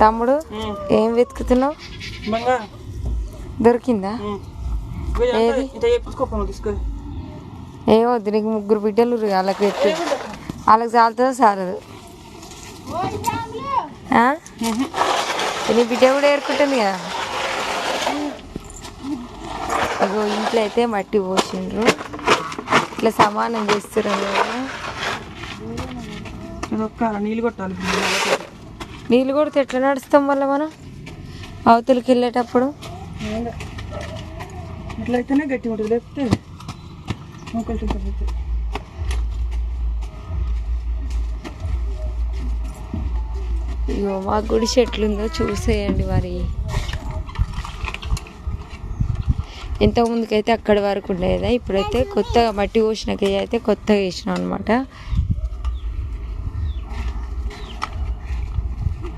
తమ్ముడు ఏం వెతుకుతున్నావు? దొరికిందా? ఏది? ఏమొద్దు, నీకు 3 బిడ్డలు వాళ్ళకి ఎత్తు, వాళ్ళకి చాలుతుందో చాలదు. నీ బిడ్డ కూడా ఏరుకుంటుంది కదా. ఇగో ఇంట్లో అయితే మట్టి పోసిండ్రు, ఇట్లా సమానం చేస్తున్నారు కదా. నీళ్ళు కొట్టాలి. నీళ్ళు కొడితే ఎట్లా నడుస్తాం మళ్ళీ మనం అవతలకి వెళ్ళేటప్పుడు? ఇట్లయితేనే గట్టి ఉంటుంది, లేకపోతే మొక్కలు. ఇగో మా గుడిసె ఎట్లుందో చూసేయండి. మరి ఇంతకుముందుకైతే అక్కడి వరకు ఉండేదా, ఇప్పుడైతే కొత్తగా మట్టి పోసినాక అయితే కొత్తగా వేసినాం అనమాట.